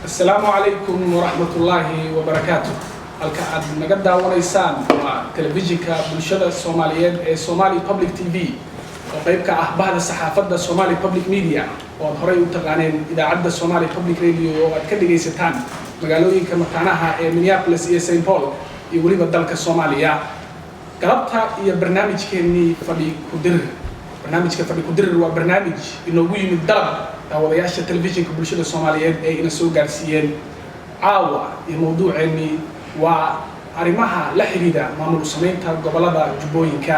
السلام عليكم ورحمة الله وبركاته. halka aad naga daawanaysaan waa telefishinka bulshada Soomaaliyeed ee Somali Public TV oo qayb ka ah bahda saxaafadda Somali Public Media oo horay u taqaaneen idaacadda Somali Public Radio oo aad ka dhageysataan magaalooyinka mataanaha ee Minneapolis iyo St. Paul iyo waliba dalka Soomaaliya. galabta iyo barnaamijkeennii fadhi ku dir barnaamijka fadhi ku dir waa barnaamij inoogu yimid dalab daawadayaasha telefishinka bulshada Soomaaliyeed ee ina soo gaarsiiyeen caawa iyo mawduuceennii waa arrimaha la xiriira maamul sameynta gobolada Jubbooyinka.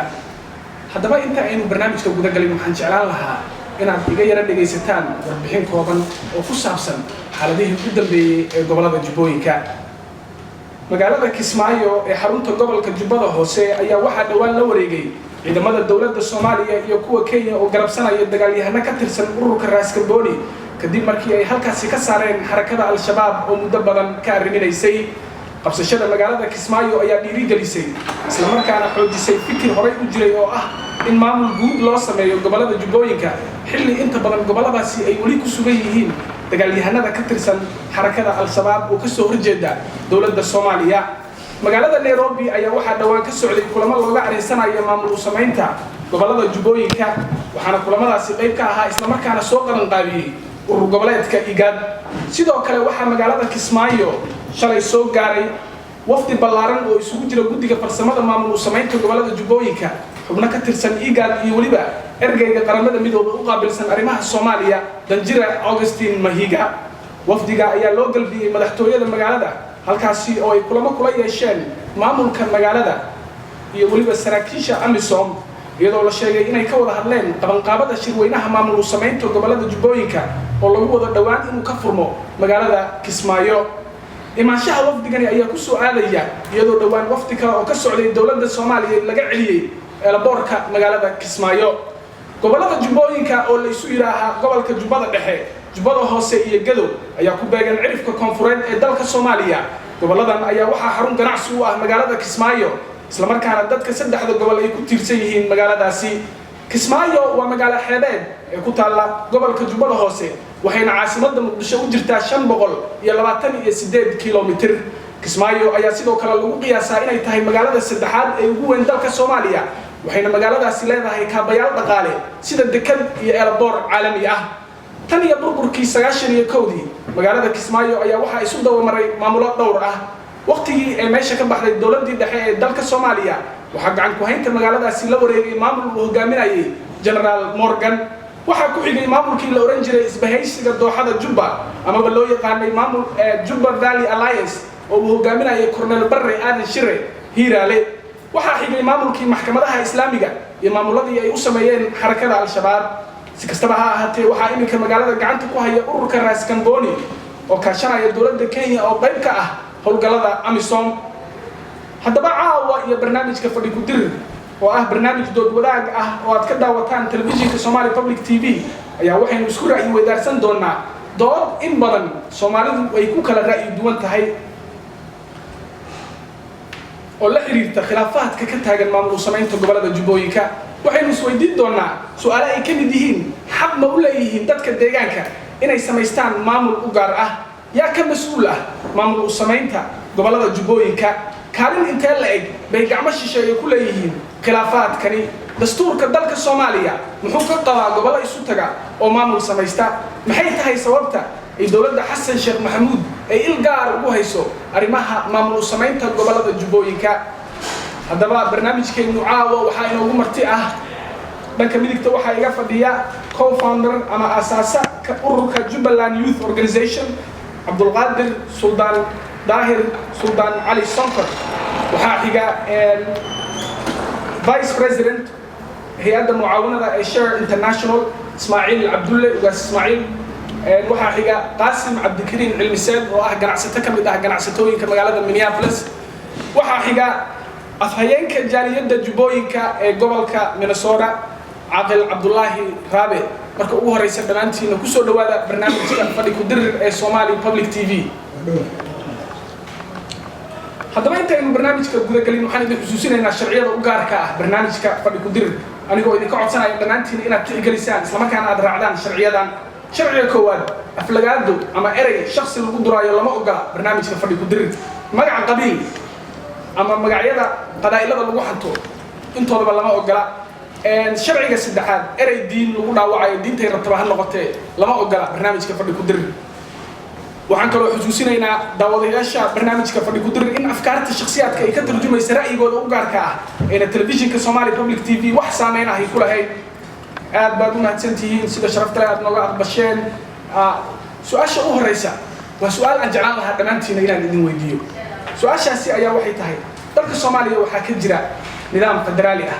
haddaba inta aynu barnaamijka guda galin waxaan jeclaan lahaa inaad iga yara dhageysataan warbixin kooban oo ku saabsan xaaladihii ugu dambeeyay ee gobolada Jubbooyinka. magaalada Kismaayo ee xarunta gobolka Jubbada Hoose ayaa waxaa dhawaan la wareegay ciidamada dawladda Soomaaliya iyo kuwa Kenya oo garabsanaya dagaalyahano ka tirsan ururka Raaskambooni kadib markii ay halkaasi ka saareen xarakada Al-Shabaab oo muddo badan ka arriminaysay. qabsashada magaalada Kismaayo ayaa dhiirigelisay isla markaana xoojisay fikir horay u jiray oo ah in maamul guud loo sameeyo gobolada Jubbooyinka xilli inta badan goboladaasi ay wali ku sugan yihiin dagaalyahanada ka tirsan xarakada Al-Shabaab oo ka soo horjeeda dawladda Soomaaliya. magaalada Nairobi ayaa waxaa dhawaan ka socday kulamo looga areysanayo maamul sameynta gobolada Jubbooyinka waxaana kulamadaasi qayb ka ahaa isla markaana soo qaban qaabiyay urur goboleedka IGAD. sidoo kale waxaa magaalada Kismaayo shalay soo gaaray wafdi ballaaran oo isugu jira guddiga farsamada maamul sameynta gobolada Jubbooyinka xubno ka tirsan IGAD iyo waliba ergeyga qaramada midooda u qaabilsan arrimaha Soomaaliya Danjira Augustine Mahiga. wafdiga ayaa loo galbiyay madaxtooyada magaalada halkaasi oo ay kulamo kula yeesheen maamulka magaalada iyo waliba saraakiisha AMISOM iyadoo la sheegay inay ka wada hadleen qabanqaabada shirweynaha maamul sameynta gobolada Jubbooyinka oo lagu wada dhawaan inuu ka furmo magaalada Kismaayo. imaanshaha wafdigani ayaa ku soo aadaya iyadoo dhawaan wafdi kale oo ka socday dawladda Soomaaliya laga celiyay eelaboorka magaalada Kismaayo. gobolada Jubbooyinka oo la isu yiraahaa gobolka Jubbada Dhexe, Jubbada Hoose iyo Gadow ayaa ku beegan cirifka koonfureed ee dalka Soomaaliya. goboladan ayaa waxaa xarun ganacsi u ah magaalada Kismaayo isla markaana dadka saddexda gobol ay ku tiirsan yihiin magaaladaasi. Kismaayo waa magaalo xeebeed ee ku taala gobolka Jubbada Hoose waxayna caasimadda Muqdisho u jirtaa 528 kiiloomitir. Kismaayo ayaa sidoo kale lagu qiyaasaa inay tahay magaalada saddexaad ee ugu weyn dalka Soomaaliya waxayna magaaladaasi leedahay kaabayaal dhaqaale sida dekad iyo eelaboor caalami ah. tan iyo burburkii 91 magaalada Kismaayo ayaa waxaa isu dawamaray maamulo dhowr ah. waqtigii ay meesha ka baxday dawladdii dhexe ee dalka Soomaaliya waxaa gacan ku haynta magaaladaasi la wareegay maamul uu hogaaminayay General Morgan. waxaa ku xigay maamulkii la oran jiray isbahaysiga dooxada Jubba amaba loo yaqaanay maamul Jubba Valley Alliance oo uu hogaaminayay Colonel Barre Aadan Shire Hiiraale. waxaa xigay maamulkii maxkamadaha Islaamiga iyo maamuladii ay u sameeyeen xarakada Al-Shabaab. si kastaba ha ahaatee waxaa iminka magaalada gacanta ku haya ururka Raaskambooni oo kaashanaya dawladda Kenya oo qayb ka ah howlgalada AMISOM. haddaba caawa iyo barnaamijka fadhi ku dir oo ah barnaamij dood wadaag ah oo aad ka daawataan telefishinka Somali Public TV ayaa waxaynu isku ra'yi weydaarsan doonaa dood in badan Soomaalidu ay ku kala ra'yi duwan tahay oo la xiriirta khilaafaadka ka taagan maamul sameynta gobolada Jubbooyinka. waxaynu isweydiin doonaa su'aalo ay ka mid yihiin xaq ma u leeyihiin dadka deegaanka inay samaystaan maamul u gaar ah, yaa ka mas'uul ah maamul sameynta gobolada Jubbooyinka, kaalin intee la eg bay gacmo shisheeye ku leeyihiin khilaafaadkani. dastuurka dalka Soomaaliya muxuu ka qabaa gobolada isu taga oo maamul samaysta? maxay tahay sababta ay dawladda Xasan Sheekh Maxamuud ay il gaar ugu hayso arrimaha maamul sameynta gobolada Jubbooyinka? haddaba barnaamijkeenu caawa waxaa inoogu marti ah dhanka midigta waxaa iga fadhiya co-founder ama asaasa ururka Jubbaland Youth Organization Abdulqaadir Suldaan Daahir Suldaan Ali Sonkor. waxaa xiga Vice President hay'adda mucaawanada ee Share International Ismaaciil Cabdulle ugaas Ismaaciil. waxaa xiga Qaasim Cabdikariim Cilmiseed oo ah ganacsato ka mid ah ganacsatooyinka magaalada Minneapolis. waxaa xiga afhayeenka jaaliyadda Jubbooyinka ee gobolka Minnesota Caaqil Cabdullaahi Raabe. marka ugu horeysa dhamaantiina ku soo dhawaada barnaamijka fadhi ku dir ee Somali Public TV. haddaba intaynu barnaamijka guda galin waxaan idin xusuusinaynaa sharciyada u gaarka ah barnaamijka fadhi ku dir anigoo idinka codsanaya dhamaantiin inaad tixgelisaan isla markaana aad raacdaan sharciyadan. sharciga koowaad aflagaado ama erey shakhsi lagu duraayo lama ogola barnaamijka fadhi ku dirir magaca qabiil ama magacyada qadaa'ilada lagu xanto intoodaba lama ogola sharciga saddexaad erey diin lagu dhaawacayo diintay rabtaba ha noqotee lama ogola barnaamijka fadhi ku dirir waxaan kaloo xusuusinaynaa daawadayaasha barnaamijka fadhi ku dirir in afkaarta shakhsiyaadka ay ka tarjumaysa ra'yigooda u gaarka ah ayna telefishinka Somali Public TV wax saameyn ah ay ku lahayd aad baad u mahadsantihiin sida sharafta leh aad nooga aqbasheen su'aasha u horeysa waa su'aal aan jeclaan lahaa dhammaantiin inaan idin weydiiyo su'aashaasi ayaa waxay tahay dalka Soomaaliya waxaa ka jira nidaam federaali ah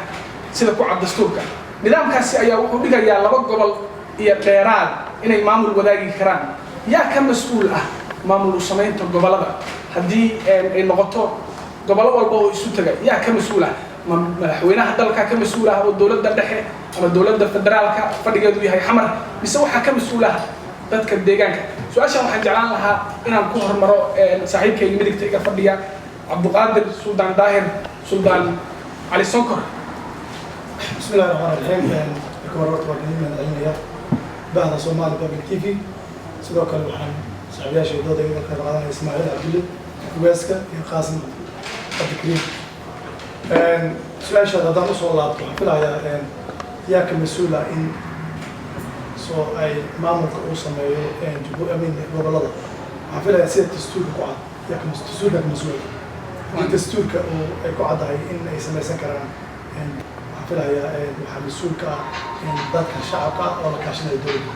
sida ku cad dastuurka nidaamkaasi ayaa wuxuu dhigayaa laba gobol iyo dheeraad inay maamul wadaagi karaan yaa ka mas'uul ah maamul u samaynta gobolada haddii ay noqoto gobolo walba oo isu taga yaa ka mas'uul ah madaxweynaha dalka ka mas'uul ah oo dawladda dhexe ama dawladda federaalka fadhigeedu yahay xamar mise waxaa ka mas'uul ah dadka deegaanka su'aashan waxaan jeclaan lahaa inaan ku hormaro saaxiibkayga midigta iga fadhiya Cabduqaadir Suldaan Daahir Suldaan Ali Sonkor بسم الله الرحمن الرحيم كورات وكلمة العلمية بعد Somali Public TV سيدوك الوحن صحبيا شهدوا دقيقة كبعضنا إسماعيل عبدالله ويسكا قاسم عبد الكريم سؤال شهد هذا نص الله في العيا ياك مسؤولة إن سو أي مامور كأوسم جبوا أمين ببلده في العيا سيد تستور قاعد ياك تستور لك مسؤول تستور كقاعد هاي إن أي سنة سكران في العيا مسؤول كإن ذاك الشعب أو كاشنا الدولة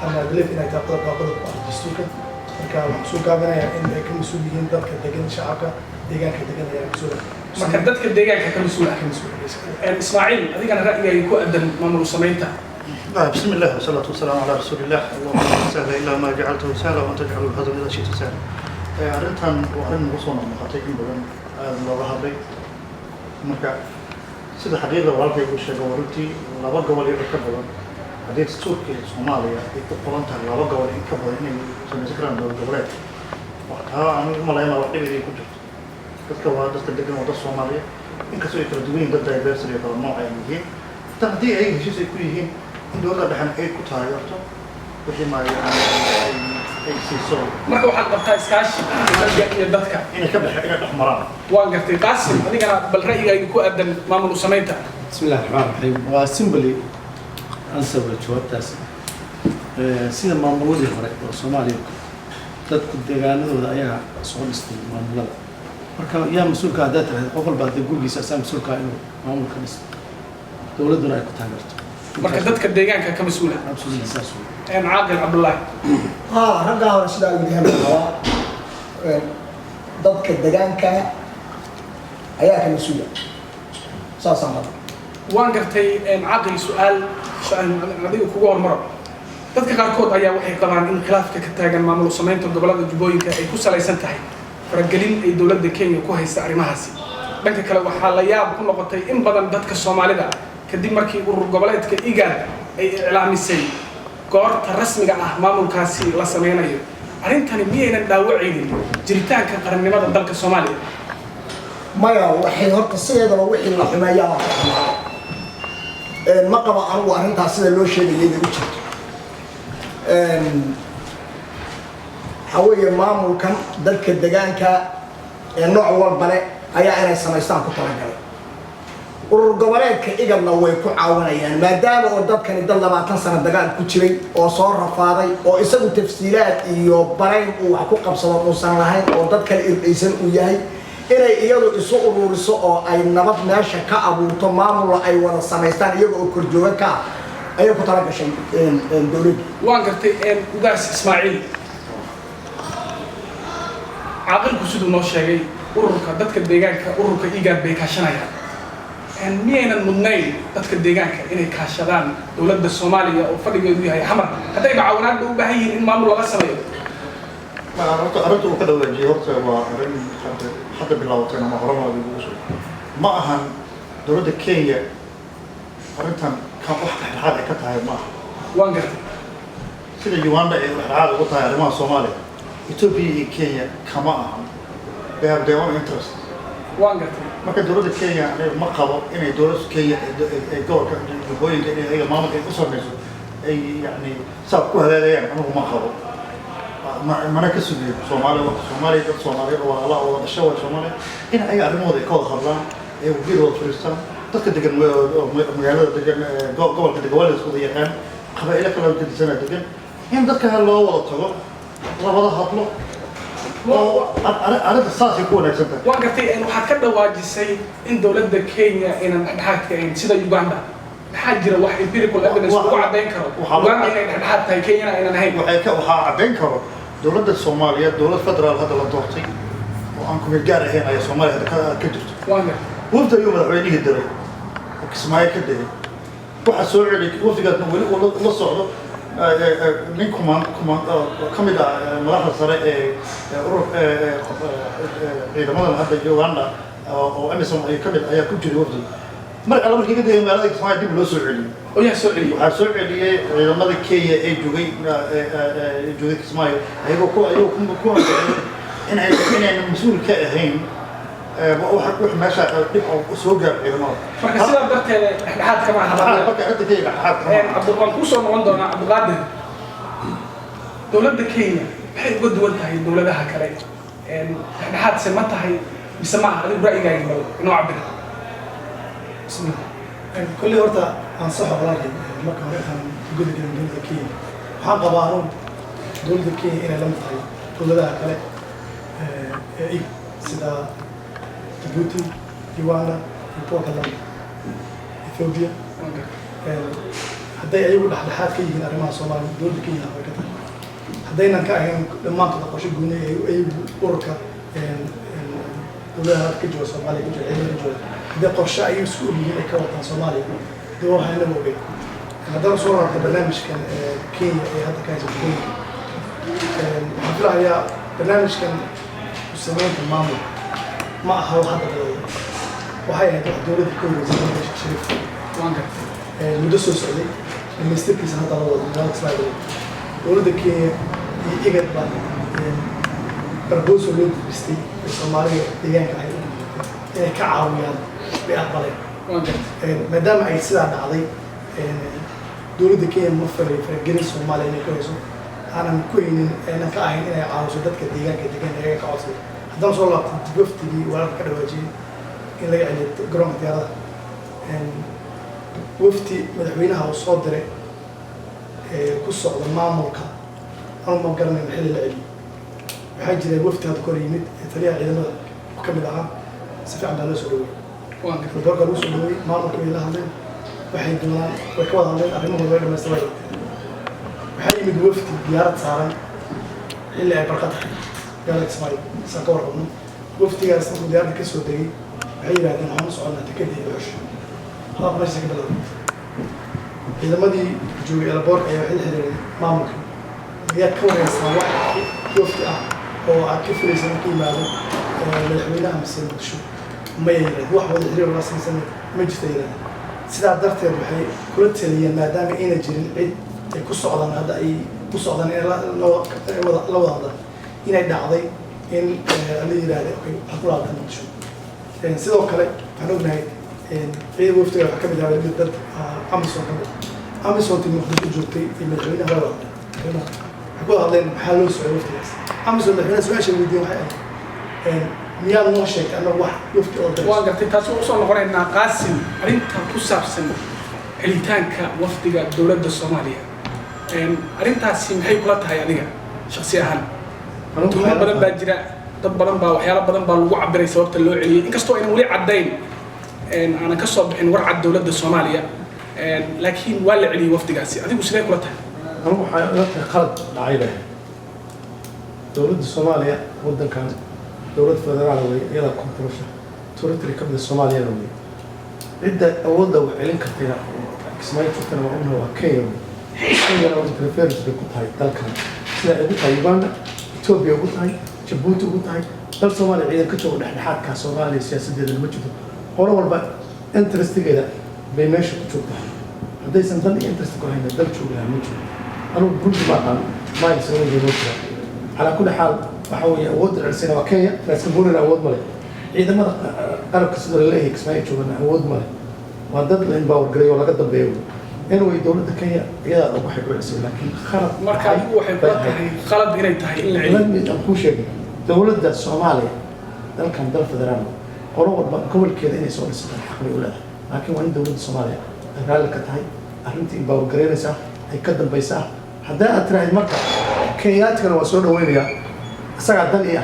أنا بليف إن أتقدر قاعدة تستور مسؤول كابنا إن كم مسؤولين ذاك الدجن شعب deegaanka degan ayaa mas'uul marka dadka deegaanka ka mas'uul Ismaaciil adigana ra'yigaaga ku aadan maamul samaynta بسم الله والصلاة والسلام على رسول الله اللهم لا سهل إلا ما جعلته سهلا وأنت تجعل الحزن إذا شئت سهلا arrintan waa arrin nagu soo noqnoqotay in badan aad looga hadlay marka sida xaqiiqda walaalkay uu sheegay runtii laba gobol iyo ka badan haddii dastuurka Soomaaliya ay ku qoran tahay laba gobol in ka badan inay samaysan karaan dowlad goboleed waxaa anigu u malaynaa wax dhibay ku jirto dadka waa dadka degan wadda Soomaaliya inkastoo ay kala duwan yihiin dad diversity kala nooc ay yihiin haddii ay heshiis ay ku yihiin in dowladda dhexan ay ku taageerto wixii ay siiso marka waxaad qabtaa iskaashi dowladda iyo dadka inay ka baxaan inay dhex maraan waan gartay qaasim adigana bal ra'yigaaga ku aadan maamul samaynta بسم الله الرحمن الرحيم وسيمبلي أنسب الجواب تاسع سيدا مامولي هراء Soomaaliya dadku deegaanadooda ayaa soo dhistay maamulada marka yaa mas'uulka hadda tahay qof walba hadda gurigiisa asaa mas'uulka inuu maamulka dhiso dawladuna ay ku taageerto marka dadka deegaanka ka mas'uula absolutely saas Caaqil Cabdullaahi raggaa hore sidaa ugu yahay waa dadka deegaanka ayaa ka mas'uula saasaan rabaa waan gartay caaqil su'aal adiga kugu hormaro dadka qaarkood ayaa waxay qabaan in khilaafka ka taagan maamul samaynta gobolada Jubbooyinka ay ku salaysan tahay faragelin ay dawladda Kenya ku haysta arrimahaasi dhanka kale waxaa la yaab ku noqotay in badan dadka Soomaalida kadib markii urur goboleedka IGAD ay iclaamisay goorta rasmiga ah maamulkaasi la sameynayo arrintani miyaynan dhaawacaynin jiritaanka qarannimada dalka Soomaaliya maya waxay horta sideedaba wixii la xumeeyaa ma qaba anigu arrintaas sida loo sheegayay inay u jirto حوي مامل كم ذلك الدجان كالنوع والبلاء أي أنا سمعتان كترجع والرجالات كإيجاب نوعي كعوانة يعني ما دام قدام كان يدل ما تنسى الدجان كتير وصار رفاضي ويسوي تفسيرات يوبرين وحقوق بصلاة وصار لهاي قدام كان الإنسان وياي إلى يلو يسوق ورسوق أي نبض ناشا كأبو تمام ولا أي ولا سمعتان يجوا كرجوان كا أي كترجع شيء دولي وانقرتي وداس إسماعيل عقل كسود النشاجي ururka dadka deegaanka ururka IGAD bay kaashanayaan miyaynan mudnayn dadka deegaanka inay kaashadaan dawladda Soomaaliya oo fadhigeedu yahay xamar haday macaawinaad u baahan yihiin in maamul laga sameeyo ma arrintu ka dhawaajiyay horta waa arrin hadda bilowtay ama horena ugu soo ma ahan dawladda Kenya arrintan ka wax dhexdhexaad ay ka tahay ma aha waan gartay sida Uganda ay dhexdhexaad ugu tahay arrimaha Soomaaliya Ethiopia iyo Kenya kama ahan they have their own interest. Waan gartay. Marka dawladda Kenya ma qabo inay dawladda Kenya ay gobolka Jubbooyinka ay maamulka ay u samayso ay yani saab ku hadalayaan anigu ma qabo mana ka sugiyo Soomaaliya dad Soomaaliyeed oo Allah oo dhashay waa Soomaaliya in ay arrimooda ka wada hadlaan ee wadiir wada fariistaan dadka degan magaalada degan gobolka degan wala isku yaqaan qabaa'ilo kala gedisan degan in dadka loo wada tago la wada hadlo أنا بساسي كون أكثر. وقتي إنه حكذا واجسي إن دولة كينيا إن حتى إن سيدا يوغندا حاجة واحد empirical evidence وقع بينكرو وقام إن حتى كينيا إن نهاية وقع بينكرو دولة الصومالية دولة فدرال هذا الضغطي وأنكم الجار هنا يا صوماليا هذا كدرت. وفد يوم العيني الدري وكسماي كدري واحد سوري لك وفد قد نقول ولا صعود من كمدا ملاحظة صراحة أوروب إذا ما هذا يوغندا أو أمازون كمدا أي كل شيء وفد مرة على مرة كده ما لقيت ما يدي بلو سوري ويا سوري سوري إذا ما ذكي جوي كسماي هيكون إن المسؤول كأهين وواحد ماشى يبقى سوق الإمام. فكسر درت حد كمان هذا. فكرت كذا حد كمان. عبد القنقوس ومعندنا عبد القادر. دولة كينيا بحيث قد دولتها هي دولة لها كلام. إحنا حد سمتها هي بسمعها هذا رأي جاي إنه عبدها. بسم الله. كل ورطة أنصح أغلبي ما كان يفهم جود دولة كينيا. حق بارون دولة كينيا إلى لم تهي دولة لها كلام. إيه سدا جيبوتي، يوغندا، بورتلاند، إثيوبيا. هذا يقول لحد كي يجي نرمى الصومال دول كينيا وكذا. هذا كأن لما تطلقش جوني أي أوركا دولة كجوا الصومالي كجوا كجوا. هذا قرشة أي سؤال يجي كوطن الصومالي دول هاي نموذج. هذا صورة برنامج كان كينيا هذا كان جميل. هذا هي برنامج كان سنوات الماضية. ما هو هذا وهاي دولة كوريا زي ما شريف المدرسة السعودية المستقبل سنة الله من الإسرائيل دولة كي يجد بعد بربوس ولود بستي الصومالية ديان كاي كعاويان بأقبله ما دام أي سلعة علي دولة كي مفر فرجين الصومالية كويسو أنا مكوين أنا كاين أنا عاوز دتك ديان هي كعاوز هذا صار لك تقفتي لي ولا كذا وجهي إلا يعني جرام تيارة وفتي مدحوينها وصادرة قصة على المعموركا أنا ما قرنا محل العلم بحاجة وفتي هذا كوريمت تريها علم وكمل عام سفع عند الله سلوي وبركة الله سلوي معموركا إلى هذا وحين دونا وكواد هذا أهمه غير ما استوى بحاجة من وفتي ديارة سارة إلا بركتها قالت اسمعي ساكور قبنا وفتي قال اسمه ديار كسو دقي عيرة دين حمص عنا تكدي العش هذا ماشي كده إذا ما دي جوي على بورك أي واحد حلو ما ممكن هي كون يسمع واحد وفتي أو عكف لي سنة كي ماله ملحوينها مسين شو ما يرد واحد ولا حلو راس مسين ما جثيرا سيدا درت البحي كل تلي ما دام إنا جرين عيد يكسو عضان هذا أي كسو عضان لو هذا inay dhacday in la yiraahdo okay xaqulaad ka noqosho sidoo kale waxaan ognahay ciidan waftiga waxa kamid ah mid dad Amazon tii muqdisho joogtay in madaxweynaha la wada ku hadleen maxaa loo soo waftigaas Amazon madaxweynaha su'aasha weydiin waxay ahayd miyaad noo sheegtay anna wax wafti oo dhan waa gartay taas oo soo noqonaynaa qaasim arrintan ku saabsan helitaanka waftiga dowladda Soomaaliya arrintaasi maxay kula tahay adiga shakhsi ahaan tuhmo badan baa jira dad badan baa waxyaalo badan baa lagu cabiray sababta loo celiyay inkastoo aynan weli caddayn aanan ka soo bixin warcad dowladda Soomaaliya laakiin waa la celiyay waftigaasi adigu sidee kula tahay anigu waxaa ila tahay qalad dhacay dowladda Soomaaliya waddankan dowlad federaal way iyada konfurasha territory ka mid ah Soomaaliya way cidda awoodda wax celin kartayna Ismaaciil Sultan waa Kenya oo preference ku tahay dalkan sida ay ku tahay Uganda Ethiopia ugu tahay Djibouti ugu tahay dal Soomaaliya ciidan ka jooga dhexdhexaadka Soomaaliya siyaasadeeda ma jirto hore walba interestigeeda bay meesha ku joogtaa haddaysan dan iyo interest ku hayna dal joogaa ma jiro anugu gurdi ma aqaan maayl soo jeedo على كل حال وحوي أود السنة وكيا بس كبرنا أود ملك إذا ما قرب كسر الله يكسمعي شو أنا أود ملك ما ضد لين باور قري ولا قد بيو anyway dowladda Kenya iyada ugu xigayso laakiin khalad marka adigu waxay ku tahay khalad inay tahay in la celiyo ku sheegay dowladda Soomaaliya dalkan dal federaal qolo walba gobolkeeda inay soo dhisato xaq u leedahay laakiin waa in dowladda Soomaaliya ay raali ka tahay arrintii baa gareynaysa ay ka dambaysaa haddii aad tiraahdo marka Kenyaadkana waa soo dhaweynaya isaga dan iyo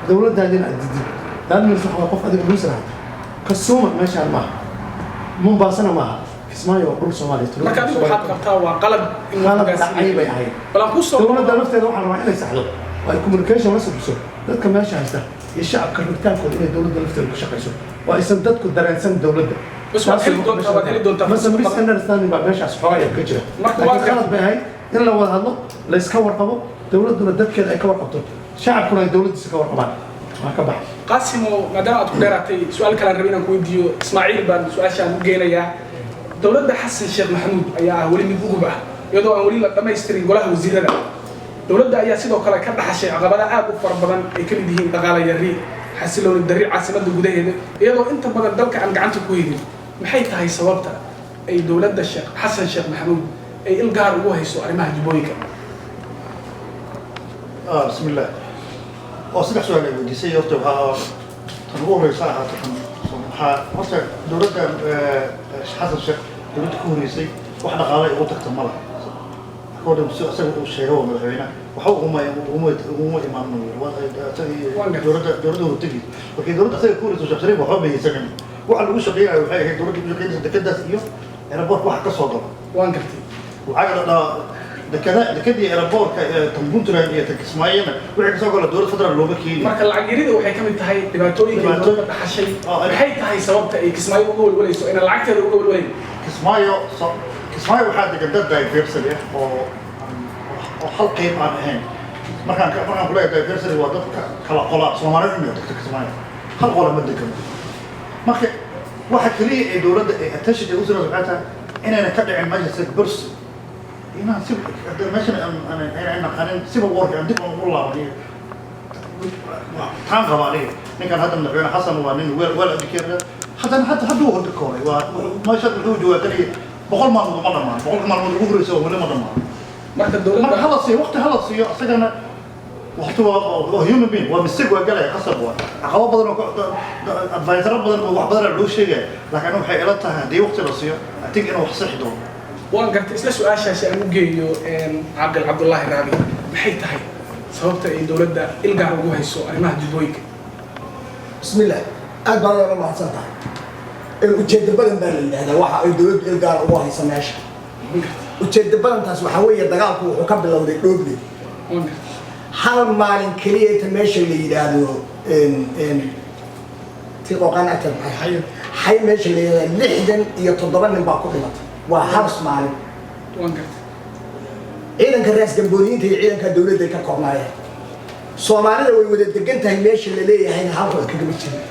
dowladdaadina adidi dan meesha waxa qof adiga u saaray kasuuma meesha ma Mombasa ma Kismaayo waa dhul Soomaaliyeed marka adigu waxaad qabtaa waa qalad in la gaarsiiyo bay ahayd balan ku soo dowladda lafteeda waxaan rabaa inay saxdo waa communication la soo dadka meesha haysta iyo shacabka rabitaankooda inay dowladda lafteeda ku shaqeyso waa aysan dadku dareensan dowladda bas waa kali doontaa misunderstanding baa meeshaas xoogay ka jira marka waa qalad bay ahayd in la wada hadlo la iska warqabo dowladduna dadkeeda ay ka warqabto shacabkuna ay dowladdiisa ka warqabaan waa ka baxay qaasimo maadaama aad ku dheeraatay su'aal kale aan rabay inaan ku weydiiyo Ismaaciil baan su'aashaan u geenayaa dowladda Xasan Sheekh Maxamuud ayaa wali mid ugu baahan iyadoo aan wali la dhameystirin golaha wasiirada dowladda ayaa sidoo kale ka dhaxashay caqabado aad u fara badan ay ka mid yihiin dhaqaale yari xasilooni darri caasimada gudaheeda iyadoo inta badan dalka aan gacanta ku haynin maxay tahay sababta ay dowladda Xasan Sheekh Maxamuud ay il gaar ugu hayso arrimaha jubbooyinka bismillah وصدق سؤال وديسي يرتب ها تنقول رسالة ها مثلا دولة حسن الشيخ دولة كوريسي واحدة قال يقول تكتملها هو ده سوى الشيء هو مدحوينا وحو هم إمام نور دولة تجي لكن دولة سوى كوريس وشخصين وحب يسجن وعلى وش قيا وهي دولة بيجي كده سيو أنا بروح واحد كصادق وانكرتي وعجل ده كده ايربور تنبونتنا iyo Kismaayana wixii ka soo gala dowladda federal loo bakiin marka lacag yarida waxay ka mid tahay dhibaatooyinka dowladda dhaxashay waxay tahay sababta ay Kismaayo uga walwalayso in lacagteeda uga walwalayn Kismaayo waxa degan dad diversity oo hal qayb aan ahayn markaan ku leeyahay diversity waa dadka kala qola Soomaaliyeed iyo dadka Kismaayo hal qola ma degan marka waxa kaliya ee dowladda ay attention u soo saartaa inayna ka dhicin majliska bursi إنا سب مثلا أنا قانون سب الورق عندك والله يعني كان قبالي نكان هذا من الحين حسن وانين ولا بكير حتى هو الدكتوري وما شاء الله جوا كذي بقول ما بقول ما نقول يسوي ولا ما مركز الدولة ما خلص وقت خلص سجنا وقت هو هيومن بين ومسك وقال لي قصب عقاب بدل أدفايتر بدل وحضر العلوش شيء لكن أنا حيلتها دي وقت رصيع أتيجي أنا وحصل حدود waan gartay isla su'aashaasi aan u geeyo Cabdullaahi Raabi maxay tahay sababta ay dowladda ilgaar ugu hayso arrimaha jubbooyinka bismillah aad baan uga mahadsantahay ujeedda badan baa la yidhaahdaa waxa ay dowladdu ilgaar ugu hayso meesha ujeedda badantaas waxaa weeye dagaalku wuxuu ka bilowday dhoobli hal maalin keliya inta meesha la yidhaahdo tii qooqaan agteed xay meesha la yidhaahdaa 67 nin baa ku dhimatay waa halis maalin ciidanka raas gambooniyiinta iyo ciidanka dowladda ay ka koobnaayeen Soomaalida way wada degan tahay meesha la leeyahay halka kaga jirin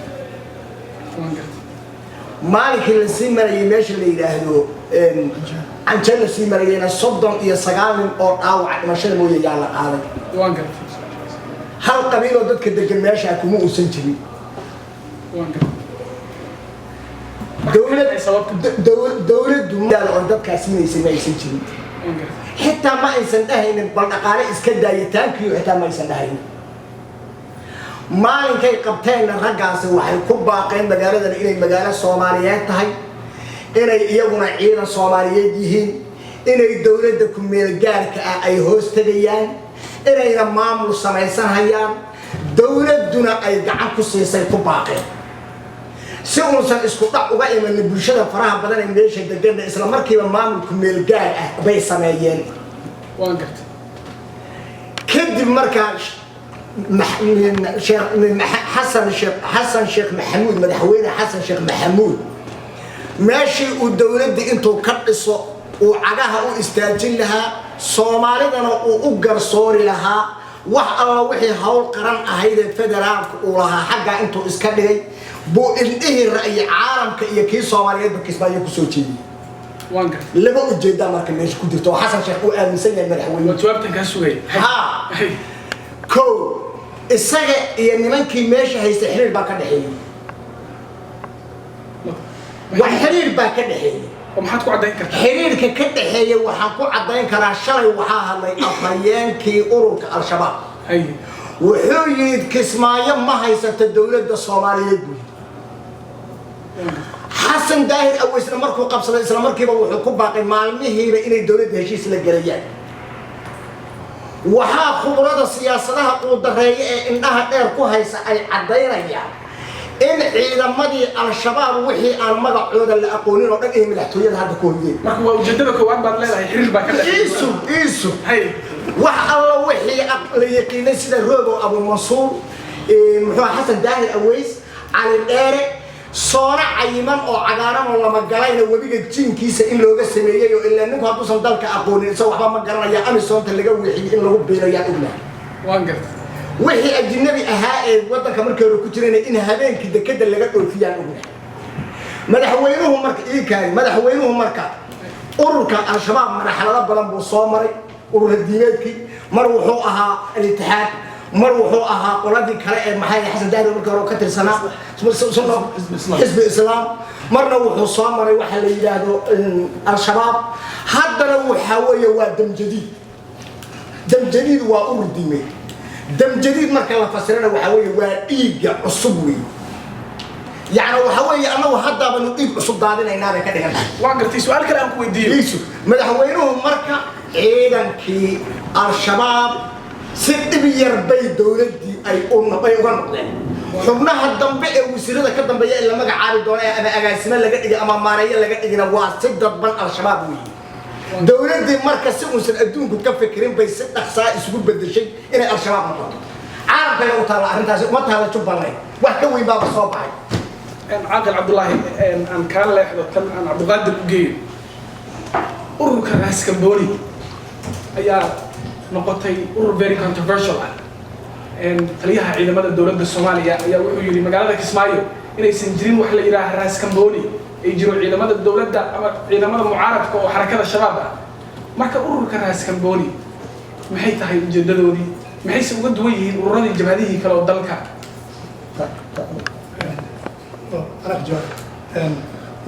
maalinkii la sii marayay meesha la yiraahdo anjel la sii marayayna 39 nin oo dhaawac dhimashada mooyay yaa la qaaday hal qabiil oo dadka degan meesha kuma uusan jirin dowladdu maadaama oo dadkaasi ma aysan jirin xitaa ma aysan dhahaynin bal dhaqaale iska daayitaankiyo xitaa ma aysan dhahaynin maalinkay qabteenna raggaasi waxay ku baaqeen magaaladan inay magaalo Soomaaliyeed tahay inay iyaguna ciidan Soomaaliyeed yihiin inay dowladda ku meel gaarka ah ay hoos tagayaan inayna maamul samaysanayaan dowladduna ay gacan ku siisay ku baaqeen si uusan isku dhac uga iman bulshada faraha badan ee meesha degan isla markiiba maamulku meel gaar ah bay sameeyeen waan gartay kadib markaa حسن شيخ محمود مدحوينه حسن شيخ محمود ماشي ودولدي انتو كدسو وعغاها او استاجين لها سوماليدنا او غرسوري لها wax ama wixii hawl qaran ahayd federaalku uu lahaa xagga intuu iska dhigay buu indhihii ra'yi caalamka iyo kii Soomaaliyeed Kismaayo ku soo jeediyay waan gartay laba ujeeda marka meesha ku jirto Xasan Sheekh uu aaminsan yahay madaxweyne jawaabtan ka sugay ha ko isaga iyo nimankii meesha haystay xiriir baa ka dhaxeeyay wax xiriir baa ka dhaxeeyay ومحد كو عدين كرتا xiriirka ka dhaxeeya waxaan ku cadayn karaa shalay waxaa hadlay afhayeenkii ururka al-shabaab هاي wuxuu yidhi kismaayo ma haysato dowladda soomaaliyeed buu xasan daahir aweysna markuu qabsaday isla markiiba wuxuu ku baaqay maalmihiiba inay dowladda heshiis la galayaan waxaa khubrada siyaasadaha uu dareeyo ee indhaha dheer ku haysa ay cadaynayaan in ciidamadii al-shabaab wixii aan magacooda la aqoonin oo dhan ay madaxtooyada hadda ku hoydeen marka waa ujeedada koowaad baad leedahay xiriir baa ka dhaxeeya iisu هاي wax alla wixii la yaqiinay sida roogo abu mansuur muxuu xasan daahir aweys cali dheere soona cayiman oo cagaaran oo lama galayna webiga jiinkiisa in looga sameeyay oo ilaa ninku hadduusan dalka aqoonin isagoo waxba ma garanaya amisoonta laga weexiyey in lagu biilayaa ognahay waan gartay wixii ajnabi ahaa ee waddanka markii hore ku jirayna in habeenkii dekeda laga dhoofiyaan ognahay madaxweynuhu marka ururka al-shabaab marxalado badan buu soo maray urur diimeedkii mar wuxuu ahaa al-ittihaad mar wuxuu ahaa qoladii kale ee maxay xasan daahir markii hore ka tirsanaa xisbi islaam marna wuxuu soo maray waxa la yiraahdo al-shabaab haddana waxa weeye waa dam jadiid waa urur diimeed dam jadiid marka la fasirana waxa weeye waa dhiigga cusub weeye يعني وحوي أنا وهذا بنطيب صدادنا هنا بكده وقلتي سؤال كلام كويدين ليش مدحوينهم مركا عيدا كي الشباب ست بيربي دولتي أي أم بي ونقلين حبناها الدنبئة وسيرة كدن بيا إلا ما قاعد دون أنا أجاسمة لقيت أمام ماريا لقيت نواس ست بن الشباب وي دولتي مركا سموس الدون كنت فكرين بي ست أخصائي يسوق بدل شيء إن الشباب مطلوب عارف بيا وطلع أنت ما تهلا شوف بالله وحكوي باب الصباح عاقل عبد الله أن كان لا يحدث أن عبد القادر الجيل أورك ناس كمبوني أيا نقطي أور very controversial أن تليها على مدى الدولة الصومالية أيا ويجي مقالة كسمايو إن يسنجرين وحلا إلى راس كمبوني يجروا على مدى الدولة ده على مدى معارض وحركات الشباب ما كأورك ناس كمبوني محيط هاي الجددة دي محيط وجد وجهي وراني الجبهديه كلو ضلك أنا جواب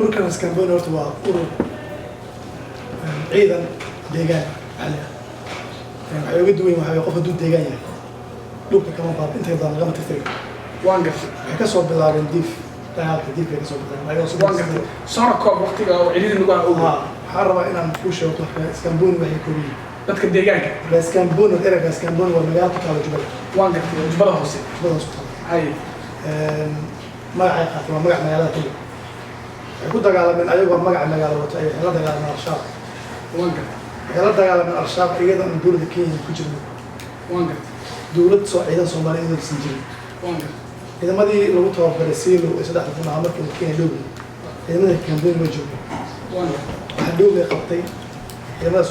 أوركا اسكندرية ورتوا أورو عيدا ديجان عليها حيوجد وين وحيوقف دود ديجان يعني لوك كمان باب أنت يضل غمت تفرق وانقف كسر بالعرض ديف تعال ديف كسر بالعرض وانقف صار كوب وقتها وعيد النقاط أول حرب أنا مفوش وطلع اسكندرية وهي كورية dadka deegaanka اسكندرية إيرك اسكندرية والمجال تطلع جبل وانقف جبل هوسي جبل سلطان هاي magaca qaatay waa magac magaalada kale ay ku dagaalameen ayagoo magaca magaalada wata ay la dagaalameen al-shabaab la dagaalameen al-shabaab iyada oo dowladda Kenya ku jirto dowladda ciidan Soomaaliyeed oo san jiray ciidamadii lagu tababaray siilo ee saddex kun markii Kenya dhow ciidamada Kenya ma joogo waxa dhow ay qabtay ciidamada